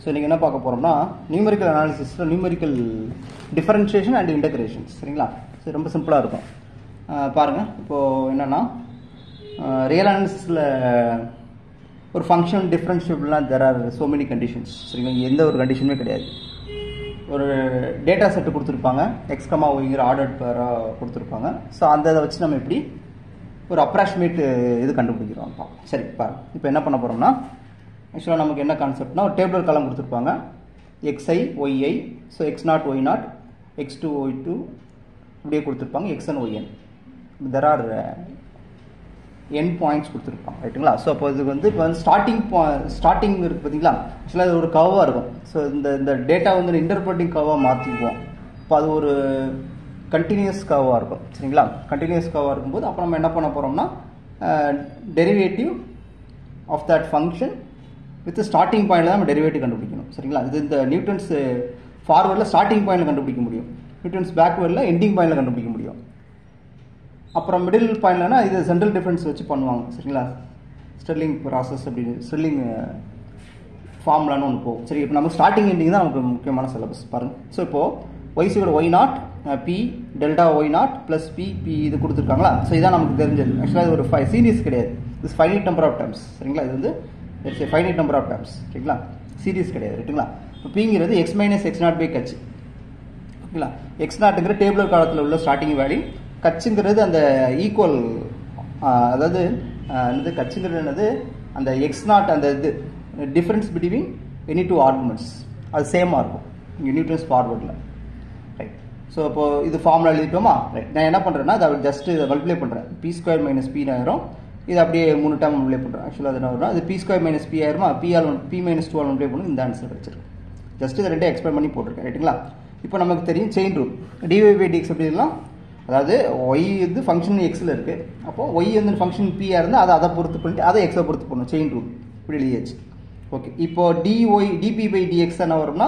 So இன்றைக்கி என்ன பார்க்க போகிறோம்னா நியூமெரிக்கல் அனாலிசிஸில் நியூமெரிக்கல் டிஃபரன்ஷியேஷன் அண்ட் இன்டகிரேஷன்ஸ். சரிங்களா? சரி, ரொம்ப சிம்பிளாக இருக்கும். பாருங்கள், இப்போது என்னென்னா ரியல் அனாலிசிஸில் ஒரு ஃபங்க்ஷன் டிஃப்ரென்ஷியபிள்னால் there are so many conditions. சரிங்களா? எந்த ஒரு கண்டிஷனுமே கிடையாது. ஒரு டேட்டா செட்டு கொடுத்துருப்பாங்க, எக்ஸ் கமா ஒய்ங்கிற ஆர்டர் பேராக கொடுத்துருப்பாங்க. ஸோ அந்த இதை வச்சு நம்ம எப்படி ஒரு அப்ராக்சிமேட் இது கண்டுபிடிக்கிறோம். சரி பாருங்க, இப்போ என்ன பண்ண போகிறோம்னா ஆக்சுவலாக நமக்கு என்ன கான்செப்ட்னா ஒரு டேபிள் காலம் கொடுத்துருப்பாங்க, x i y i. So x naught y naught, x two y two இப்படியே கொடுத்துருப்பாங்க, x n y n. There are n points கொடுத்துருப்பாங்க. ரைட்டுங்களா? ஸோ அப்போ இது வந்து இப்போ வந்து ஸ்டார்டிங் இருக்குது பார்த்தீங்களா? ஆக்சுவலாக அது ஒரு கர்வாக இருக்கும். ஸோ இந்த டேட்டா வந்து இன்டர்பிரட்டிங் கர்வாக மாற்றிக்குவோம். இப்போ அது ஒரு கண்டினியூஸ் கர்வாக இருக்கும். சரிங்களா? கண்டினியூஸ் கர்வாக இருக்கும்போது அப்போ நம்ம என்ன பண்ண போகிறோம்னா derivative of that function with starting பாயிண்டில் தான் நம்ம டெரிவேட்டிவ் கண்டுபிடிக்கணும். சரிங்களா? இது இந்த நியூட்டன்ஸ் ஃபார்வர்டில் ஸ்டார்டிங் பாயிண்டில் கண்டுபிடிக்க முடியும், நியூட்டன்ஸ் பேக்வேர்டில் எண்டிங் பாயிண்டில் கண்டுபிடிக்க முடியும். அப்புறம் மிடில் பாயிண்ட்லனா இது சென்ட்ரல் டிஃபரன்ஸ் வச்சு பண்ணுவாங்க. சரிங்களா? ஸ்டெர்லிங் ப்ராசஸ் அப்படின்னு ஸ்டெர்லிங் ஃபார்முலான்னு ஒன்று போகும். சரி, இப்போ நம்ம ஸ்டார்டிங் எண்டிங் தான் நமக்கு முக்கியமான சிலபஸ் பாருங்கள். ஸோ இப்போது ஒய்சியோட Y naught P delta Y naught plus P P இது கொடுத்துருக்காங்களா? ஸோ இதான் நமக்கு தெரிஞ்சது. ஆக்சுவலாக இது ஒரு சீரீஸ் கிடையாது, இது ஃபைனைட் நம்பர் ஆஃப் டேர்ம்ஸ். சரிங்களா? இது வந்து ஃபைனைட் நம்பர் ஆஃப் டேர்ம்ஸ். சரிங்களா? சீரீஸ் கிடையாது. ரைட்டுங்களா? இப்போ பிங்கிறது X minus X naught by கட்சி. ஓகேங்களா? எக்ஸ் நாட்டுங்கிற டேபிளர் காலத்தில் உள்ள ஸ்டார்டிங் வேல்யூ, கட்சிங்கிறது அந்த ஈக்குவல், அதாவது என்னது கட்சிங்கிறது என்னது அந்த எக்ஸ் நாட் அந்த இது difference between any two arguments அது சேமாக இருக்கும் இங்கே நியூட்டன்ஸ் ஃபார்வர்டில். ரைட். ஸோ இப்போது இது ஃபார்முலா எழுதிட்டோமா? ரைட். நான் என்ன பண்ணுறேன்னா அதை ஜஸ்ட் இதை மல்டிப்ளை பண்ணுறேன். பி ஸ்கொயர் மைனஸ் பி ஆயிரும். இது அப்படியே 3 டைம் மல்டிப்ளை பண்ணுறேன். ஆக்சுவலாக அது என்ன வரும், அது பி ஸ்கொயர் மைனஸ் பி ஆயிருமா, பி மைனஸ் 2 மல்டிப்ளை பண்ணி இந்த ஆன்சர் வச்சிருக்கு. ஜஸ்ட் இதை ரெண்டே எக்ஸ்பிளைன் பண்ணி போட்டிருக்கேன். ரைட்டுங்களா? இப்போ நமக்கு தெரியும் செயின் ரூல் டிவை பை டிஎக்ஸ் அப்படிலாம். அதாவது ஒய் வந்து ஃபங்க்ஷன் எக்ஸில் இருக்குது, அப்போது ஒய் வந்து ஃபங்க்ஷன் பியாக இருந்தால் அதை பொறுத்து பண்ணிட்டு அதை எக்ஸை பொறுத்து பண்ணணும். செயின் ரூல் இப்படி எழுதியாச்சு. ஓகே. இப்போ டிபி பை டிஎக்ஸ் என்ன வரும்னா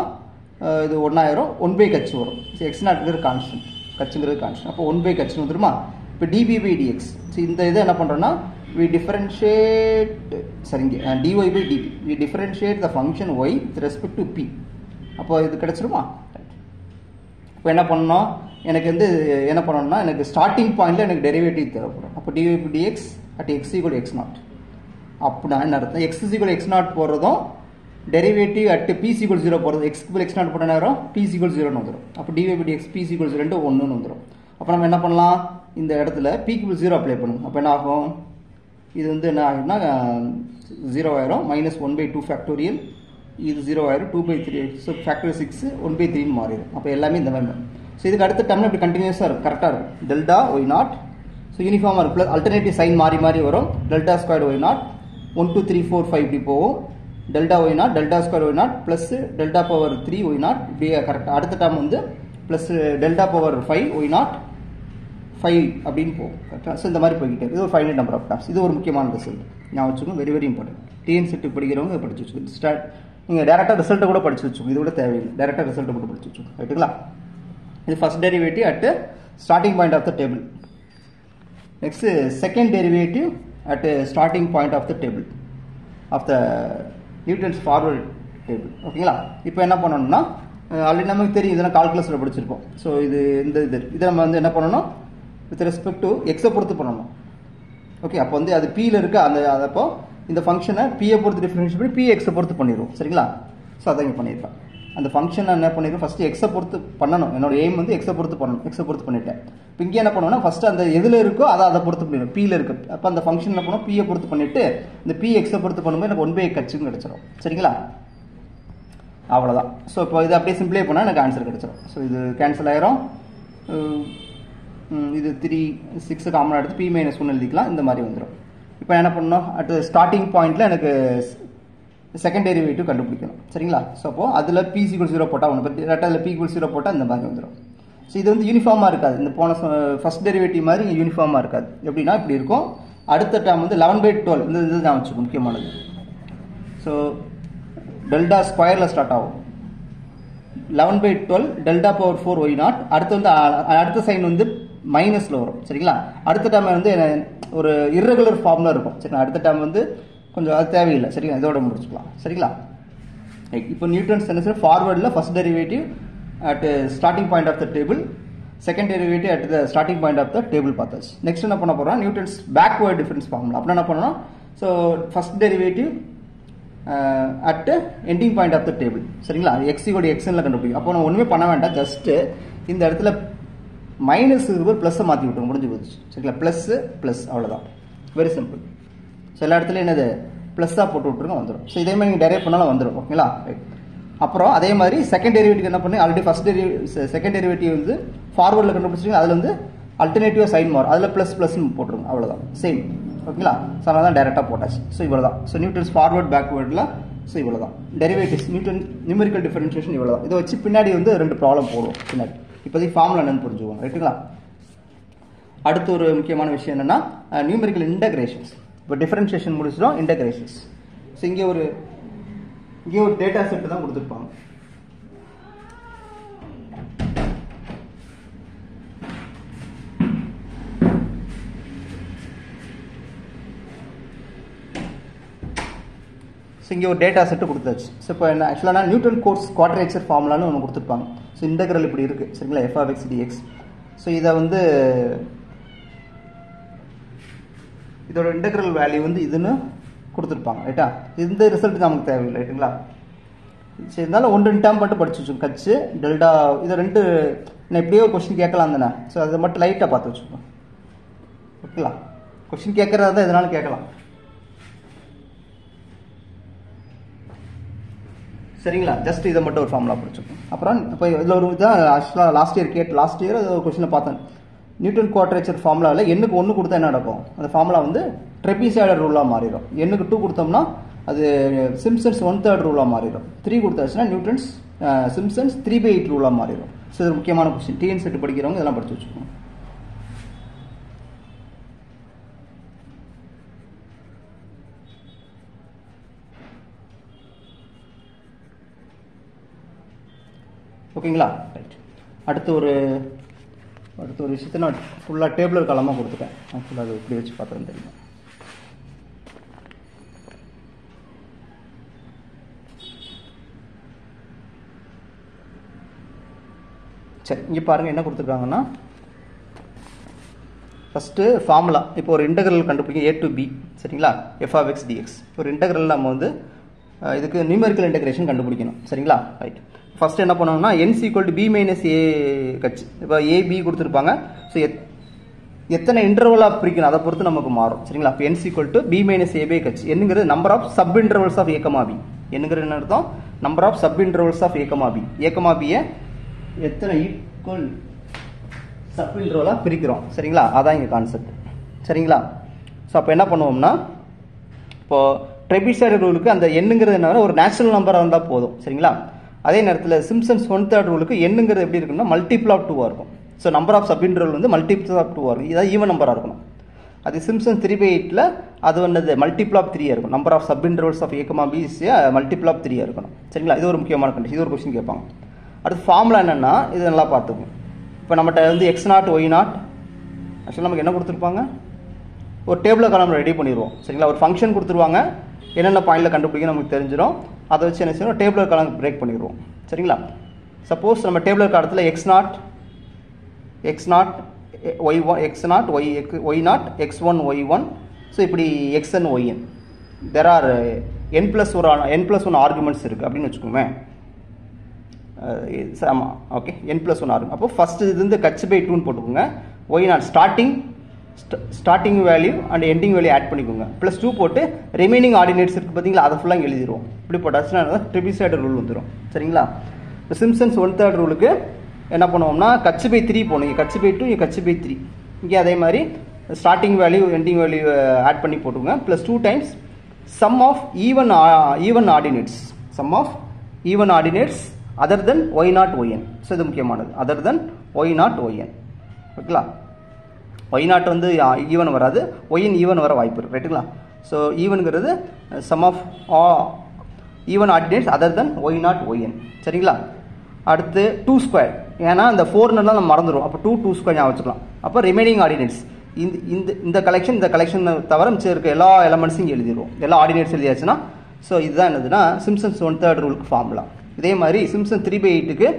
இது 1 ஆயிரும், 1 பை கட்சி வரும். ஸோ எக்ஸ் நாட்டுங்கிறது கான்ஸ்டன்ட், கட்சிங்கிறது கான்ஸ்டன்ட். அப்போ 1 பை கட்சின்னு வந்துருமா? இப்போ டிபி பை டிஎக்ஸ். ஸோ இந்த இதை என்ன பண்ணுறோன்னா we differentiate, சரிங்க, dy by dp, we differentiate the function y with respect to p. அப்போ இது கிடைச்சிருமா? இப்போ என்ன பண்ணணும், எனக்கு வந்து என்ன பண்ணணும்னா எனக்கு ஸ்டார்டிங் பாயிண்டில் எனக்கு டெரிவேட்டிவ் தேவைப்படும். அப்போ dy by dx at x equal to x naught. அப்படின்னா என்ன அர்த்தம், x equal to x naught போடுறதும் டெரிவேட்டிவ் at p equal 0 போடுறது, x equal x naught போட்ட நேரம் p equal 0ன்னு வந்துடும். அப்போ dy by dx p equal 0 ன்ட்டு 1ன்னு வந்துடும். அப்போ நம்ம என்ன பண்ணலாம், இந்த இடத்துல p equal 0 அப்ளை பண்ணுங்க. அப்போ என்ன ஆகும், இது வந்து என்ன ஆகுதுன்னா 0 ஆயிரும், -1 by 2 ஃபேக்டோரியல், இது 0 ஆயிரும், 2 by 3, ஸோ ஃபேக்டர் 6 1 by 3 மாறிடும். அப்போ எல்லாமே இந்த மாதிரி. ஸோ இதுக்கு அடுத்த டைம்ல இப்படி கண்டினியூஸாக இருக்கும், கரெக்டாக இருக்கும். டெல்டா ஒய் நாட், ஸோ யூனிஃபார்மாக இருக்கும், ப்ளஸ் அல்டர்னேட்டிவ் சைன் மாறி மாறி வரும். டெல்டா ஸ்கொயர் ஒய் நாட் 1 2 3 4 5 இப்படி போகும். Delta Y naught, delta square y naught plus delta power 3 y naught இப்படியே கரெக்டாக. அடுத்த டைம் வந்து plus delta power 5 y naught 5 அப்படின்னு போகும். கரெக்டாக? ஸோ இந்த மாதிரி போய்கிட்டே இது ஒரு ஃபைனைட் நம்பர் ஆஃப் டேர்ம்ஸ். இது ஒரு முக்கியமான ரிசல்ட் நான் வச்சுக்கோங்க, very very important. TN set படிக்கிறவங்க படிச்சு வச்சுக்கோங்க. நீங்கள் டேரெக்டாக ரிசல்ட்டை கூட படிச்சு வச்சுக்கோங்க, இது கூட தேவையில்லை, டேரெக்டாக ரிசல்ட்டை கூட படிச்சு வச்சுக்கோங்க. ரைட்டுங்களா? இது first derivative at starting point of the table. Next second derivative at starting point of the table of the Newton's forward table. ஓகேங்களா? இப்போ என்ன பண்ணணும்னா ஆல்ரெடி நமக்கு தெரியும், இதெல்லாம் கால்குலஸில் படிச்சிருப்போம். ஸோ இதை நம்ம வந்து என்ன பண்ணணும், வித் ரெஸ்பெக்ட் டு எக்ஸை பொறுத்து பண்ணணும். ஓகே. அப்போ வந்து அது பியில் இருக்க அந்த அப்போ இந்த ஃபங்க்ஷனை பியை பொறுத்து டிஃபரன்ஷியேட் பண்ணி பி எக்ஸை பொறுத்து பண்ணிடுவோம். சரிங்களா? ஸோ அதான் இங்கே பண்ணியிருக்கேன். அந்த ஃபங்க்ஷனை என்ன பண்ணிடுறோம், ஃபஸ்ட்டு எக்ஸை பொறுத்து பண்ணணும். என்னோட எய்ம் வந்து எக்ஸை பொறுத்து பண்ணணும். எக்ஸை பொறுத்து பண்ணிட்டேன். இப்போ இங்கே என்ன பண்ணுவோம்னா ஃபஸ்ட்டு அந்த எதில் இருக்கோ அதை பொறுத்து பண்ணிடும், பியில் இருக்கு. அப்போ அந்த ஃபங்க்ஷன் என்ன பண்ணுவோம், பியை பொறுத்து பண்ணிட்டு இந்த பி எக்ஸை பொறுத்து பண்ணும்போது எனக்கு 1 by கட்சின்னு கிடச்சிடும். சரிங்களா? அவ்வளோதான். ஸோ இப்போ இது அப்படியே சிம்பிளை பண்ணால் எனக்கு ஆன்சர் கிடச்சிடும். ஸோ இது கேன்சல் ஆயிரும். இது 3 6 காமனாக எடுத்து p - 1 எழுதிக்கலாம். இந்த மாதிரி வந்துடும். இப்போ என்ன பண்ணணும், அட் ஸ்டார்டிங் பாயிண்டில் எனக்கு செகண்ட் டெரிவேட்டிவ் கண்டுபிடிக்கணும். சரிங்களா? ஸோ அப்போது அதில் p equal 0 போட்டால் ஒன்று, அதில் p equal 0 போட்டால் இந்த மாதிரி வந்துடும். ஸோ இது வந்து யூனிஃபார்மாக இருக்காது, இந்த போன ஃபர்ஸ்ட் டெரிவேட்டிவ் மாதிரி இங்கே யூனிஃபார்மாக இருக்காது. எப்படின்னா இப்படி இருக்கும். அடுத்த டேர்ம் வந்து 11 by 12 இந்த இது தான் வச்சுக்கணும், முக்கியமானது. ஸோ டெல்டா ஸ்கொயரில் ஸ்டார்ட் ஆகும், 11 by 12 delta power 4 y naught. அடுத்து வந்து அடுத்த சைன் வந்து மைனஸில் வரும். சரிங்களா? அடுத்த டைம் வந்து ஒரு இர்ரெகுலர் ஃபார்மில் இருக்கும். சரி, அடுத்த டைம் வந்து கொஞ்சம் அது தேவையில்லை. சரிங்களா? இதோட முடிச்சுக்கலாம். சரிங்களா? இப்போ நியூட்டன்ஸ் என்ன சொல்ற ஃபார்வர்டில் first derivative at starting point of the table, second derivative at the starting point of the table பார்த்தாச்சு. நெக்ஸ்ட் என்ன பண்ண போறோம், நியூட்டன்ஸ் பேக்வர்ட் டிஃபரன்ஸ் ஃபார்முலா. அப்படின்னா என்ன பண்ணணும், so first derivative at ending point of the table. சரிங்களா, x equal எக்ஸ்ல கண்டுபிடிக்கும். அப்போ நம்ம ஒன்றுமே பண்ண வேண்டாம், ஜஸ்ட் இந்த இடத்துல மைனஸ் பிளஸ் மாற்றி விட்டுருங்க, முடிஞ்சு போச்சு. சரிங்களா, பிளஸ் பிளஸ் அவ்வளோதான், வெரி சிம்பிள். ஸோ எல்லா இடத்துலையும் என்னது பிளஸ்ஸாக போட்டு விட்டுருங்க, வந்துடும். ஸோ இதே மாதிரி நீங்கள் டெரைவ் பண்ணாலும் வந்துடும். ஓகேங்களா, அப்புறம் அதே மாதிரி செகண்ட் டெரிவேட்டிவ் என்ன பண்ணி ஆல்ரெடி ஃபர்ஸ்ட் செகண்ட் டெரிவேட்டிவ் வந்து ஃபார்வர்டில் கண்டுபிடிச்சிருங்க, அதில் வந்து அல்டர்னேட்டிவாக சைன் மாறும், அதில் ப்ளஸ் ப்ளஸ்ன்னு போட்டுருங்க, அவ்வளோதான், சேம். ஓகேங்களா, ஸோ அதனால தான் டேரெக்டாக போட்டாச்சு. ஸோ இவ்வளோ தான். ஸோ நியூட்டன்ஸ் ஃபார்வர்ட் பேக்வேர்டில் ஸோ இவ்வளோ தான் டெரிவேட்டிவ்ஸ், நியூட்டன் நியூமெரிக்கல் டிஃபரன்ஷியேஷன் இவ்வளோ தான். இதை வச்சு பின்னாடி வந்து 2 ப்ராப்ளம் போடுவோம் பின்னாடி. இப்போதைக்கு ஃபார்முலா என்னன்னு புரிஞ்சுக்கோங்க, ரைட்டுங்களா. அடுத்து ஒரு முக்கியமான விஷயம் என்னன்னா நியூமெரிக்கல் இன்டகிரேஷன்ஸ். இப்போ டிஃபரன்ஷியேஷன் முடிச்சிடும், இன்டகிரேஷன்ஸ். ஸோ இங்கே ஒரு டேட்டா செட் தான் கொடுத்துருப்பாங்க. ஸோ இங்கே ஒரு டேட்டா செட்டு கொடுத்தாச்சு. ஸோ இப்போ என்ன ஆக்சுவலாக நியூட்டன் கோட்ஸ் குவாட்ரேச்சர் ஃபார்முலான்னு ஒன்று கொடுத்துருப்பாங்க. ஸோ இன்டகிரல் இப்படி இருக்குது. சரிங்களா, f of x dx. So இதை வந்து இதோட இன்டகிரல் வேல்யூ வந்து இதுன்னு கொடுத்துருப்பாங்க, ரைட்டா. இந்த ரிசல்ட் நமக்கு தேவையில்லை, ரைட்டுங்களா. சரி, இருந்தாலும் 1 டேர்ம் மட்டும் படிச்சு வச்சுக்கோங்க, கச்சு டெல்டா. இதை 2 நான் எப்படியோ கொஸ்டின் கேட்கலாம் தானே. ஸோ அதை மட்டும் லைட்டாக பார்த்து வச்சுக்கோங்க, ஓகேங்களா. கொஸ்டின் கேட்கறதா தான் எதனாலும் கேட்கலாம், சரிங்களா. ஜஸ்ட் இதை மட்டும் ஒரு ஃபார்முலா படிச்சுக்கோங்க. அப்புறம் இப்போ இதில் ஒரு இதான் ஆக்சுவலாக லாஸ்ட் இயர் ஒரு கொஸ்டினை பார்த்தேன். நியூட்டன் குவாட்ரேச்சர் ஃபார்முலாவில் எண்ணுக்கு 1 கொடுத்தா என்ன நடக்கும், அந்த ஃபார்முலா வந்து ட்ரெபீசியாய்டல் ரூலாக மாறிடும். எண்ணுக்கு 2 கொடுத்தோம்னா அது சிம்சன்ஸ் 1/3 ரூலாக மாறிடும். 3 கொடுத்தாச்சுன்னா நியூட்டன்ஸ் சிம்சன்ஸ் 3/8 ரூலாக மாறிடும். ஸோ இது முக்கியமான கொஸ்டின், டிஎன் செட் படிக்கிறவங்க இதெல்லாம் படிச்சு வச்சுக்கோங்க. ஓகேங்களா, ரைட். அடுத்த ஒரு விஷயத்தை நான் ஃபுல்லாக டேபிளர் காலமாக கொடுத்துட்டேன். ஆக்சுவலாக அது எப்படி வச்சு பார்த்தேன்னு தெரியும். சரி, இங்கே பாருங்கள் என்ன கொடுத்துருக்காங்கன்னா, ஃபஸ்ட்டு ஃபார்முலா. இப்போ ஒரு இன்டகிரல் கண்டுபிடிக்க a to b, சரிங்களா, எஃப் ஆஃப் எக்ஸ் டிஎக்ஸ். ஒரு இன்டகிரல் நம்ம வந்து இதுக்கு நியூமெரிக்கல் இன்டகிரேஷன் கண்டுபிடிக்கணும், சரிங்களா, ரைட். ஃபர்ஸ்ட் என்ன பண்ணணும்னா n = b - a கட்சி. இப்போ ab கொடுத்துருப்பாங்க. ஸோ எத்தனை இன்டர்வலாக பிரிக்கணும் அதை பொறுத்து நமக்கு மாறும், சரிங்களா. இப்போ n = b - ab கட்சி. என்னங்கிறது number of sub intervals of a, b. என்னங்கிறது என்ன அர்த்தம், number of sub intervals of a, b. a, b எத்தனை ஈக்குவல் சப் இன்டர்வலாக பிரிக்கிறோம், சரிங்களா. அதான் இங்கே கான்செப்ட், சரிங்களா. ஸோ அப்போ என்ன பண்ணுவோம்னா, இப்போ ட்ரெபீசியாய்டல் ரூலுக்கு அந்த எண்ணுங்கிறது என்ன, ஒரு நேச்சுரல் நம்பராக இருந்தால் போதும், சரிங்களா. அதே நேரத்தில் சிம்சன்ஸ் 1/3 ரூலுக்கு எண்ணுங்கிறது எப்படி இருக்குன்னா மல்டிபிள் ஆஃப் 2 இருக்கும். So number of sub interval வந்து மல்டிபிள் ஆஃப் 2 இருக்கும். இதாவது ஈவன் நம்பராக இருக்கணும். அது சிம்சன்ஸ் 3/8ல் அது வந்து மல்டிபிள் ஆஃப் 3 இருக்கும். Number of sub intervals of a, b multiple of 3 இருக்கணும், சரிங்களா. இது ஒரு முக்கியமான கண்டிஷன். இது ஒரு கொஸ்டின் கேட்பாங்க. அடுத்து ஃபார்முலா என்னென்னா இது நல்லா பார்த்துக்கணும். இப்போ நம்மகிட்ட வந்து x0 y0 ஆக்சுவலாக நமக்கு என்ன கொடுத்துருப்பாங்க, ஒரு டேபிள் காலம் ரெடி பண்ணிடுவோம், சரிங்களா. ஒரு ஃபங்க்ஷன் கொடுத்துருவாங்க, என்னென்ன பாயிண்டில் கண்டுபிடிக்க நமக்கு தெரிஞ்சிடும். அதை வச்சு என்ன செய்யணும், டேபிளர் காலம் பிரேக் பண்ணிடுவோம், சரிங்களா. சப்போஸ் நம்ம டேபிளர் காலத்தில் x0 y1 x0 y0 x1 y1. So இப்படி xn yn there are n+1 arguments இருக்குது அப்படின்னு வச்சுக்கோங்க. ஆமாம், ஓகே, n+1 ஆர்குமெண்ட். அப்போ ஃபர்ஸ்ட் இது வந்து h/2ன்னு போட்டுக்கோங்க. y0 starting value and ending value add பண்ணிக்கோங்க. +2 போட்டு ரிமைனிங் ஆர்டினேட்ஸ் இருக்குது பார்த்தீங்களா, அதை ஃபுல்லாக எழுதிடுவோம். இப்படி போட்டாச்சுன்னா ட்ரெபீசியாய்டல் ரூல் வந்துடும், சரிங்களா. இப்போ சிம்சன்ஸ் 1/3 ரூலுக்கு என்ன பண்ணுவோம்னா h/3 போகணும். h/2 h/3. இங்கே அதே மாதிரி starting value ending value add பண்ணி போட்டுக்கோங்க. +2 times sum of even ordinates other then y0 yn. So இது முக்கியமானது, அதர் தென் y0 yn, ஓகேங்களா. y0 வந்து ஈவன் வராது, yn ஈவன் வர வாய்ப்பு இருக்குது, ரைட்டுங்களா. ஸோ ஈவனுங்கிறது sum of even ordinates other then y0 yn, சரிங்களா. அடுத்து 2², ஏன்னா இந்த 4 நம்ம மறந்துடும். அப்போ 2² ஞாபகம் வச்சுக்கலாம். அப்போ ரிமைனிங் ஆர்டினேட்ஸ் இந்த கலெக்ஷன் தவிர மிச்சம் இருக்க எல்லா எலமெண்ட்ஸையும் எழுதிடுவோம். எல்லா ஆர்டினேட்ஸ் எழுதியாச்சுன்னா ஸோ இதுதான் என்னதுன்னா சிம்சன்ஸ் 1/3 ரூலுக்கு ஃபார்முலா. இதே மாதிரி சிம்சன் 3/8க்கு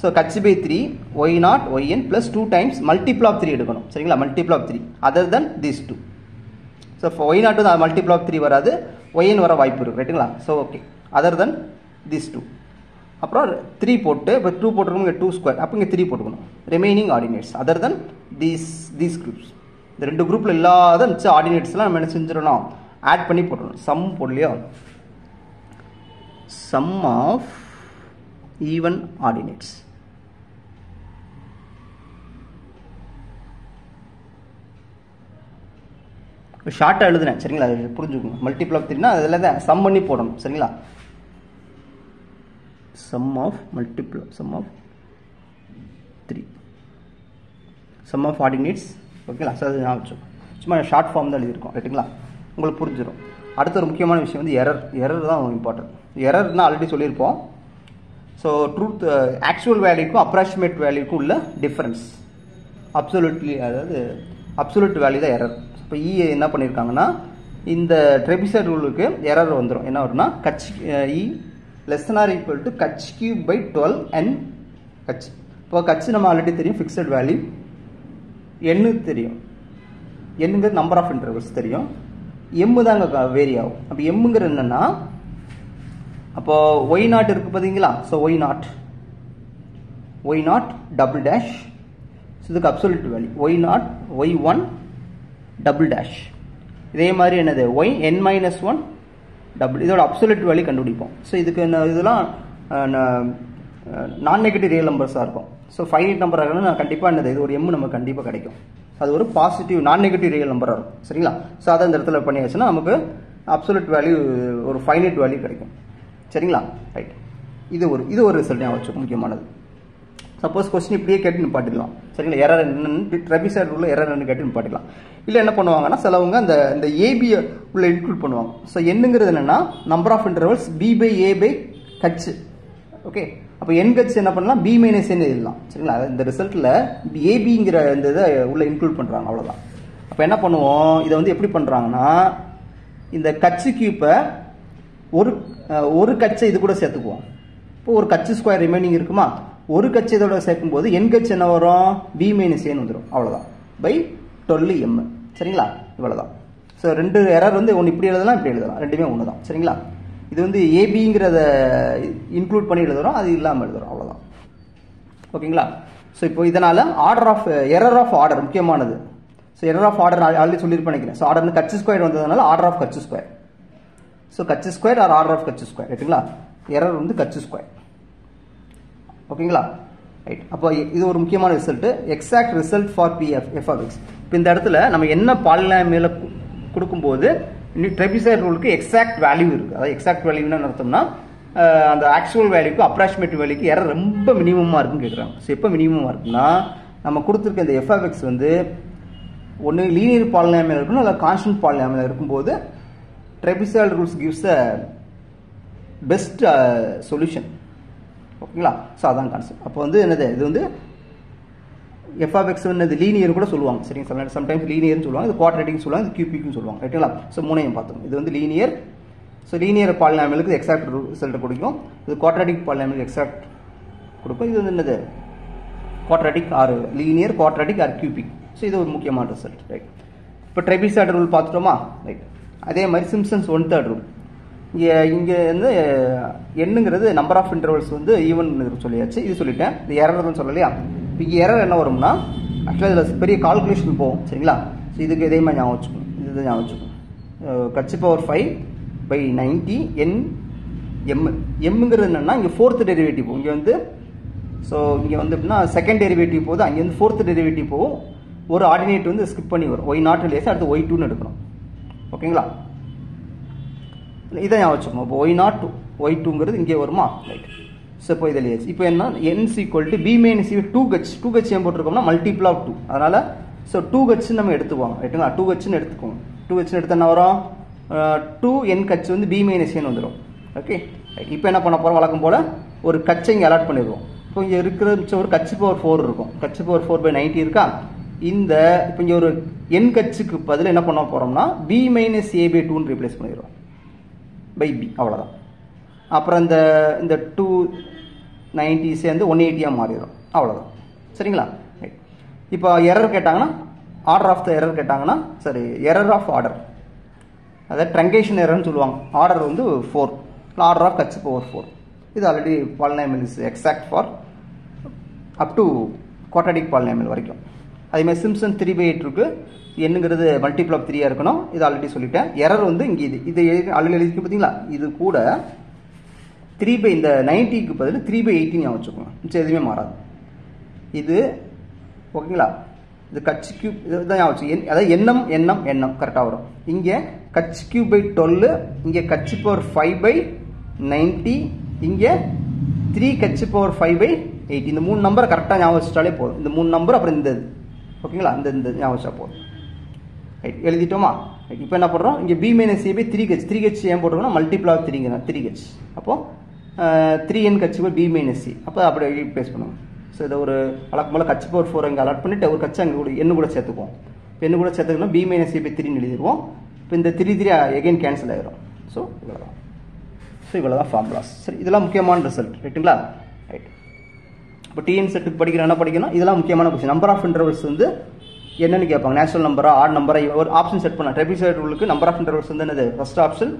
so h/3 y0 yn + 2 times multiple of 3 எடுக்கணும். சரிங்களா, multiple of 3 other then these 2. So y0 வந்து மல்டிபிள் ஆஃப் 3 வராது, yn வர வாய்ப்பு இருக்குது. ரைட்டுங்களா? So okay, other then these 2. அப்புறம் 3 போட்டு இப்போ 2 போட்டுருக்கோம், இங்கே 2 ஸ்கொயர், அப்போ இங்கே 3 போட்டுக்கணும். Remaining ordinates other then these groups. இந்த 2 குரூப்பில் இல்லாத மிச்ச ஆர்டினேட்ஸ்லாம் நம்ம என்ன செஞ்சிடணும், ஆட் பண்ணி போட்டுடணும். சம் போடலையோ, சம் ஆஃப் ஈவன் ஆர்டினேட்ஸ். ஷார்ட்டாக எழுதுனேன். சரிங்களா, அது புரிஞ்சுக்கணும். மல்டிபிள் ஆஃப் 3னா அதில் தான் சம் பண்ணி போடணும். சரிங்களா, sum of 3 sum of ordinates. ஓகேங்களா, ஸோ அது நான் வச்சோம், சும்மா ஷார்ட் ஃபார்ம் தான் எழுதியிருக்கோம். ரைட்டுங்களா, உங்களுக்கு புரிஞ்சிடும். அடுத்த ஒரு முக்கியமான விஷயம் வந்து எரர் தான் இம்பார்ட்டன்ட். எரர்னா ஆல்ரெடி சொல்லியிருப்போம். ஸோ ட்ரூத் ஆக்சுவல் வேல்யூக்கும் அப்ராக்சிமேட் வேல்யூக்கும் உள்ள டிஃப்ரென்ஸ் அப்சல்யூட்லி, அதாவது அப்சல்யூட் வேல்யூ தான் எரர். இப்போ என்ன பண்ணியிருக்காங்கன்னா, இந்த ட்ரெபிசைட் ரூலுக்கு எரர் வந்துடும். என்ன வரும்னா less than or equal to h³/12 n h. இப்போ h நம்ம ஆல்ரெடி தெரியும், ஃபிக்ஸட் வேல்யூ. n தெரியும், என்னங்கிறது நம்பர் ஆஃப் இன்டர்வல்ஸ் தெரியும். m தாங்க வேரி ஆகும். அப்போ mங்கிறது என்னன்னா, அப்போ y0 இருக்கு பார்த்தீங்களா, ஸோ y0 டபுள் டேஷ், இதுக்கு absolute value y0 y1 double dash. இதே மாதிரி என்னது yn-1 டபுள், இதோட அப்சல்யூட் வேல்யூ கண்டுபிடிப்போம். ஸோ இதுக்கு இதெல்லாம் நான் நெகட்டிவ் ரியல் நம்பர்ஸாக இருக்கும். ஸோ ஃபைனைட் நம்பர் ஆகணும், நான் கண்டிப்பாக என்னது இது ஒரு m நமக்கு கண்டிப்பாக கிடைக்கும். அது ஒரு பாசிட்டிவ் நான் நெகட்டிவ் ரியல் நம்பராக இருக்கும். சரிங்களா, ஸோ அதை அந்த இடத்துல பண்ணியாச்சுன்னா நமக்கு அப்சல்யூட் வேல்யூ ஒரு ஃபைனைட் வேல்யூ கிடைக்கும். சரிங்களா, ரைட். இது ஒரு ரிசல்ட் ஞாபகம் வச்சுக்கோ, முக்கியமானது. சப்போஸ் கொஸ்டின் இப்படியே கேட்டு நிப்பாட்டிடலாம். சரிங்களா, எரர் என்னன்னு ட்ரெபிசைட் ரூலில் எரர் என்னன்னு கேட்டு நிப்பாட்டிடலாம். இல்லை என்ன பண்ணுவாங்கன்னா, சிலவங்க இந்த ஏபி உள்ள இன்க்ளூட் பண்ணுவாங்க. ஸோ என்னங்கிறது என்னன்னா number of intervals b/a/h. Okay, அப்போ n/h என்ன பண்ணலாம், b - n எழுதலாம். சரிங்களா, இந்த ரிசல்ட்டில் ஏபிங்கிற இந்த இதை உள்ள இன்க்ளூட் பண்ணுறாங்க, அவ்வளோதான். அப்போ என்ன பண்ணுவோம், இதை வந்து எப்படி பண்ணுறாங்கன்னா, இந்த h³ ஒரு கச்சை இது கூட சேர்த்துக்குவோம். இப்போ ஒரு h² ரிமைனிங் இருக்குமா, ஒரு கட்சி இதோட சேர்க்கும் போது n/h என்ன வரும், b - n வந்துடும். அவ்வளோதான், பை 12m. சரிங்களா, இவ்வளோதான். ஸோ 2 எரர் வந்து ஒன்று இப்படி எழுதலாம், இப்படி எழுதலாம், ரெண்டுமே ஒன்று தான். சரிங்களா, இது வந்து ஏபிங்கிறத இன்க்ளூட் பண்ணி எழுதுறோம், அது இல்லாமல் எழுதுறோம், அவ்வளோதான். ஓகேங்களா, ஸோ இப்போ இதனால எரர் ஆஃப் ஆர்டர் முக்கியமானது. So error of order already சொல்லியிருப்பேன் நினைக்கிறேன். ஸோ ஆர்டர் h² வந்ததுனால order of h². So h² or order of h². ரைட்டுங்களா, எரர் வந்து h². ஓகேங்களா, ரைட். அப்போ இது ஒரு முக்கியமான result, exact result for f(x). இப்போ இந்த இடத்துல நம்ம என்ன பாலினாமியல கொடுக்கும்போது ட்ரெபிசைட் ரூலுக்கு எக்ஸாக்ட் வேல்யூ இருக்குது. அதாவது எக்ஸாக்ட் வேல்யூ என்ன அர்த்தம்னா, அந்த ஆக்சுவல் வேல்யூக்கு அப்ராக்சிமேட் வேல்யூக்கு எரர் ரொம்ப மினிமமாக இருக்குன்னு கேட்குறாங்க. ஸோ எப்போ மினிமமாக இருக்குன்னா, நம்ம கொடுத்துருக்க இந்த f(x) வந்து ஒன்று லீனியர் பாலினாமியல் இருக்கணும், இல்லை கான்ஸ்டன்ட் பாலினாமியல் இருக்கும்போது trapezoid rules gives a best solution. ஓகேங்களா, ஸோ அதான் கான்செப்ட். அப்போ வந்து என்னது, இது வந்து f(x) வந்து லீனியர் கூட சொல்லுவாங்க. சரிங்க, சம்டைம்ஸ் லீனியர்னு சொல்லுவாங்க, இது குவாட்ரேட்டிக் சொல்லுவாங்க, இது கியூபிக்னு சொல்லுவாங்க. ரைட்டுங்களா, ஸோ மூணையும் பார்த்தோம். இது வந்து லீனியர். ஸோ லீனியர் பாலினாமியலுக்கு எக்ஸாக்ட் ரிசல்ட் கொடுக்கும், இது குவாட்ரேட்டிக் பாலினாமியலுக்கு எக்ஸாக்ட் கொடுக்கும். இது வந்து என்னது, quadratic or linear, quadratic or cubic. So இது ஒரு முக்கியமான ரிசல்ட். ரைட். இப்போ ட்ரெபிசைட் ரூல் பார்த்துட்டோமா, ரைட். அதே மாதிரி சிம்சன்ஸ் 1/3 ரூல். இங்கே வந்து என்னங்கிறது நம்பர் ஆஃப் இன்டர்வல்ஸ் வந்து ஈவன் சொல்லியாச்சு, இது சொல்லிட்டேன். இது எரர்னு சொல்லலையா, இங்கே எரர் என்ன வரும்னா, ஆக்சுவலாக இதில் பெரிய கால்குலேஷன் போகும். சரிங்களா, ஸோ இதுக்கு இதே மாதிரி ஞாபகம் வச்சுக்கணும், இது ஞாபகம் வச்சுக்கணும். h⁵ 90 n mங்கிறது என்னன்னா, இங்கே 4th டெரிவேட்டிவ் போகும். இங்கே வந்து ஸோ இங்கே வந்து எப்படின்னா செகண்ட் டெரிவேட்டிவ் போகுது, அங்கே வந்து 4th டெரிவேட்டிவ் போகும். ஒரு ஆர்டினேட் வந்து ஸ்கிப் பண்ணி வரும், y0 இல்லையா, அடுத்து y2ன்னு எடுக்கணும். ஓகேங்களா, இதை ஞாபகம் வச்சுக்கணும். இப்போ y0 y2ங்கிறது இங்கே வருமா, ரைட். ஸோ இப்போ இதில் இப்போ என்ன, n = b - n 2h ஏன் போட்டிருக்கோம்னா மல்டிபிள் ஆஃப் 2. அதனால் ஸோ 2h நம்ம எடுத்துக்குவாங்க. ரைட்டுங்களா, 2hன்னு எடுத்துக்கோங்க. 2hன்னு எடுத்து என்ன வரும், 2n(h) வந்து b - n வந்துடும். ஓகே, இப்போ என்ன பண்ண போகிறோம், வழக்கம் போல் ஒரு கச்சை இங்கே அலாட் பண்ணிடுவோம். இப்போ இங்கே இருக்கிற மிச்சம் ஒரு h⁴ இருக்கும், h⁴/90 இருக்கா. இந்த இப்போ இங்கே ஒரு n(h)க்கு பதில் என்ன பண்ண போகிறோம்னா b - a/2ன்னு ரீப்ளேஸ் பண்ணிடுவோம். பை பி, அவ்வளோதான். அப்புறம் இந்த 290 சேர்ந்து 180 மாறிடும், அவ்வளோதான். சரிங்களா? ரைட். இப்போ எரர் கேட்டாங்கன்னா ஆர்டர் ஆஃப் த எரர் கேட்டாங்கன்னா சரி, எரர் ஆஃப் ஆர்டர், அதாவது ட்ரங்கேஷன் எரர்னு சொல்லுவாங்க. ஆர்டர் வந்து 4, ஆர்டர் ஆஃப் கட்ச் பவர் 4. இது already polynomial is exact for up to quadratic polynomial வரைக்கும். அதேமாதிரி சிம்ப்சன் 3/8 இருக்கு, என்னங்கிறது மல்டிபிள் ஆஃப் 3 இருக்கணும். இது ஆல்ரெடி சொல்லிட்டேன். எரர் வந்து இங்கே இது ஆல்ரெடி எழுதி பார்த்தீங்களா? இது கூட 3/, இந்த 90க்கு பதில் 3/18 ஞாபகம் வச்சுக்கோங்க, மிச்சம் எதுவுமே மாறாது. இது ஓகேங்களா? இது கட்ச் கியூப் இதுதான் ஞாபகம் வச்சு, அதாவது எண்ணம் கரெக்டாக வரும். இங்கே கட்ச் கியூப் பை 12, இங்கே கட்ச் பவர் 5/90, இங்கே 3 கட்ச் பவர் 5/8. இந்த 3 நம்பர் கரெக்டாக ஞாபகம் வச்சுட்டாலே போதும். இந்த 3 நம்பர் அப்புறம் இந்த ஓகேங்களா? இந்த ஞாபகம் வச்சா போதும். ரைட், எழுதிட்டோமா? இப்போ என்ன பண்ணுறோம்? இங்கே b - a by 3h, 3h ஏன் போட்டுருக்கோம்னா மல்டிபிள் ஆஃப் 3h. அப்போ 3n Kutch by b - c, அப்போ அப்படி ரீப்ளேஸ் பண்ணுவோம். ஸோ இதை ஒரு வழக்கம் போல் கட்ச் பவர் 4 இங்கே அலாட் பண்ணிவிட்டு ஒரு கட்சி அங்கே கூட என்ன கூட சேர்த்துக்குவோம். இப்போ என்ன கூட சேர்த்துக்கணும் b - a பை 3ன்னு எழுதிடுவோம். இப்போ இந்த 3 அகைன் கேன்சல் ஆகிடும். ஸோ இவ்வளோதான் ஃபார்முலாஸ். சரி, இதெல்லாம் முக்கியமான ரிசல்ட். ரைட்டுங்களா? ரைட். இப்போ டிஎன் செட்டுக்கு படிக்கிறோம், என்ன படிக்கணும்? இதெல்லாம் முக்கியமான கொஸ்டின். நம்பர் ஆஃப் இன்டர்வல்ஸ் வந்து என்னன்னு கேட்பாங்க. நேச்சுரல் நம்பரா, ஆட் நம்பரா, ஒரு ஆப்ஷன் செட் பண்ணலாம். ட்ரெபிசைட் ரூலுக்கு நம்பர் ஆஃப் இன்டர்வல்ஸ் வந்து என்னது? First option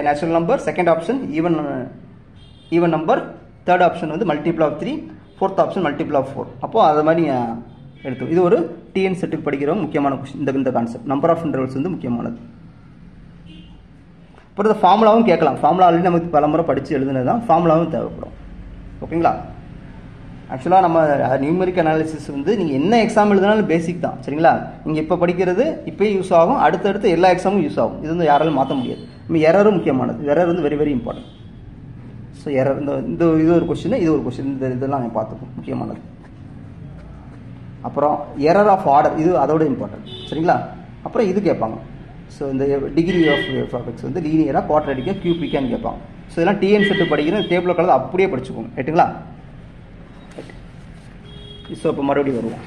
natural number, second option even number, third option வந்து multiple of 3, fourth option multiple of 4. அப்போ அதை மாதிரி எடுத்து இது ஒரு டிஎன் செட்டுக்கு படிக்கிறவங்க முக்கியமான கொஸ்டின். இந்த கான்செப்ட் நம்பர் ஆஃப் இன்டர்வல்ஸ் வந்து முக்கியமானது. அப்புறம் இந்த ஃபார்முலாவும் கேட்கலாம். ஃபார்முலா ஆல்ரெடி நமக்கு பல முறை படித்து எழுதுனது தான், ஃபார்முலாவும் தேவைப்படும். ஓகேங்களா? ஆக்சுவலாக நம்ம நியூமெரிக் அனாலிசிஸ் வந்து நீங்கள் என்ன எக்ஸாம் எழுதினாலும் பேசிக் தான். சரிங்களா? நீங்கள் இப்போ படிக்கிறது இப்போயும் யூஸ் ஆகும், அடுத்தடுத்து எல்லா எக்ஸாமும் யூஸ் ஆகும். இது வந்து யாராலும் மாற்ற முடியாது. நம்ம எரரும் முக்கியமானது. எரர் வந்து very very important. So error இது ஒரு கொஸ்டின், இது ஒரு கொஸ்டின், இதெல்லாம் பார்த்துப்போம், முக்கியமானது. அப்புறம் எரர் ஆஃப் ஆர்டர், இது அதோட இம்பார்ட்டன்ட். சரிங்களா? அப்புறம் இது கேட்பாங்க. ஸோ இந்த டிகிரி ஆஃப் எக்ஸ் வந்து லீனியராக, குவாட்ராடிக்கா, கியூபிக்கான்னு கேட்பாங்க. ஸோ இதெல்லாம் டிஎன் செட்டு படிக்கிற டேபிள் கலந்து அப்படியே படிச்சுக்கோங்க. ரைட்டுங்களா? ஸோ இப்போ மறுபடியும் வருவோம்.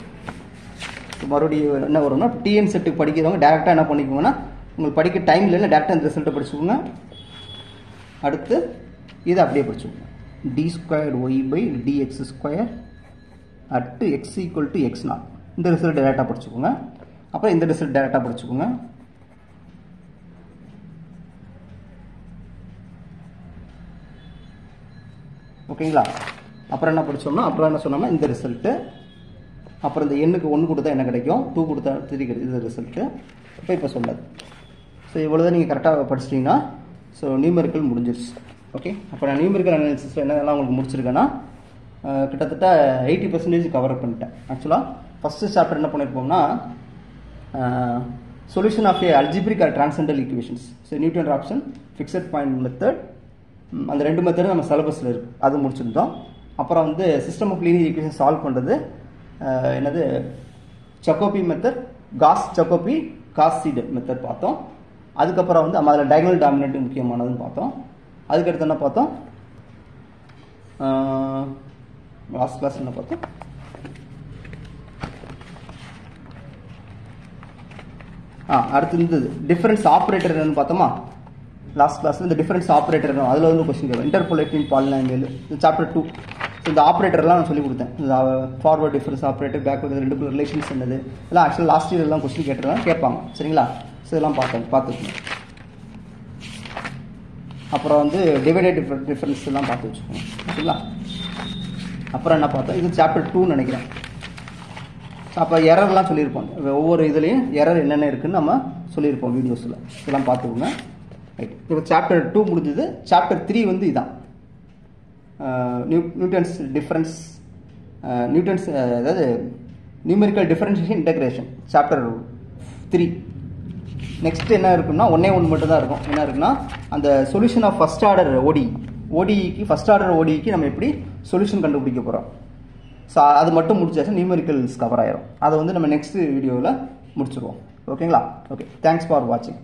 மறுபடியும் என்ன வரும்னா, டிஎன் செட்டுக்கு படிக்கிறவங்க டேரெக்டாக என்ன பண்ணிக்கோங்கன்னா, உங்களுக்கு படிக்க டைம் இல்லைன்னா டேரெக்டாக இந்த ரிசல்ட்டை படிச்சுக்கோங்க. அடுத்து இதை அப்படியே படிச்சுக்கோங்க. d²y/dx² at x = x0. இந்த ரிசல்ட் டேரெக்டாக படிச்சுக்கோங்க. அப்புறம் இந்த ரிசல்ட் டேரெக்டாக படிச்சுக்கோங்க. ஓகேங்களா? அப்புறம் என்ன படித்தோம்னா, அப்புறம் என்ன சொன்னோம்னா இந்த ரிசல்ட்டு, அப்புறம் இந்த எண்ணுக்கு 1 கொடுத்தா என்ன கிடைக்கும், 2 கொடுத்தா 3 கிடைக்கும், இது ரிசல்ட்டு. இப்போ சொன்னது. ஸோ இவ்வளோதான் நீங்கள் கரெக்டாக படிச்சிட்டிங்கன்னா ஸோ நியூமெரிக்கல் முடிஞ்சிருச்சு. ஓகே, அப்போ நான் நியூமெரிக்கல் அனாலிசிஸில் என்னெல்லாம் உங்களுக்கு முடிச்சிருக்கேன்னா, கிட்டத்தட்ட 80% கவர் பண்ணிட்டேன். ஆக்சுவலாக ஃபஸ்ட்டு சாப்டர் என்ன பண்ணியிருப்போம்னா, solution of a algebraic or transcendental equations. So Newton Raphson, fixed point method, அந்த 2 மெத்தடும் நம்ம சிலபஸில் இருக்குது, அது முடிச்சிருந்தோம். அப்புறம் வந்து system of linear equation solve பண்ணுறது என்னது, Jacobi method, Jacobi Gauss Seidel method பார்த்தோம். அதுக்கப்புறம் வந்து நம்ம அதில் டயகனல் டாமினேட்டிங் முக்கியமானதுன்னு பார்த்தோம். அதுக்கடுத்து என்ன பார்த்தோம், லாஸ்ட் கிளாஸ் என்ன பார்த்தோம், அடுத்து இந்த டிஃபரன்ஸ் ஆப்ரேட்டர் என்னன்னு பார்த்தோமா. லாஸ்ட் கிளாஸில் இந்த டிஃபரன்ஸ் ஆப்ரேட்டர் அதில் வந்து கொஸ்டின் கேட்கும். Interpolating polynomial chapter 2. இந்த ஆப்ரேட்டர்லாம் நான் சொல்லி கொடுத்தேன். இந்த ஃபார்வர்ட் டிஃபரன்ஸ் ஆப்ரேட்டர், பேக்வர்ட், ரெண்டுக்குள்ள ரிலேஷன்ஸ் என்னது, இதெல்லாம் ஆக்சுவலாக லாஸ்ட் இயர் எல்லாம் கொஸ்டின் கேட்டுருந்தாங்க, கேட்பாங்க. சரிங்களா? ஸோ இதெல்லாம் பார்த்துக்கணும். அப்புறம் வந்து டிவைடட் டிஃபரன்ஸ் எல்லாம் பார்த்து வச்சுக்கோங்க. ஓகேங்களா? அப்புறம் என்ன பார்த்தோம், இது சாப்டர் 2 நினைக்கிறேன். அப்போ எரர்லாம் சொல்லியிருப்போம். ஒவ்வொரு இதுலேயும் எரர் என்னென்ன இருக்குன்னு நம்ம சொல்லியிருப்போம் வீடியோஸில். இதெல்லாம் பார்த்துக்கோங்க. ரைட், இப்போ சாப்டர் 2 முடிஞ்சது. சாப்டர் 3 வந்து இதான், நியூட்டன்ஸ் டிஃபரன்ஸ், அதாவது numerical differentiation integration chapter 3. Next என்ன இருக்குன்னா, ஒன்னே ஒன்று மட்டும் தான் இருக்கும். என்ன இருக்குன்னா, அந்த சொல்யூஷன் ஆஃப் ஃபர்ஸ்ட் ஆர்டர் ஓடிஇக்கு ஃபர்ஸ்ட் ஆர்டர் ஓடிஇக்கு நம்ம எப்படி சொல்யூஷன் கண்டுபிடிக்க போகிறோம். ஸோ அது மட்டும் முடிச்சாச்சு, நியூமெரிக்கல்ஸ் கவர் ஆயிரும். அதை வந்து நம்ம நெக்ஸ்ட் வீடியோவில் முடிச்சிருவோம். ஓகேங்களா? ஓகே, தேங்க்ஸ் ஃபார் வாட்சிங்.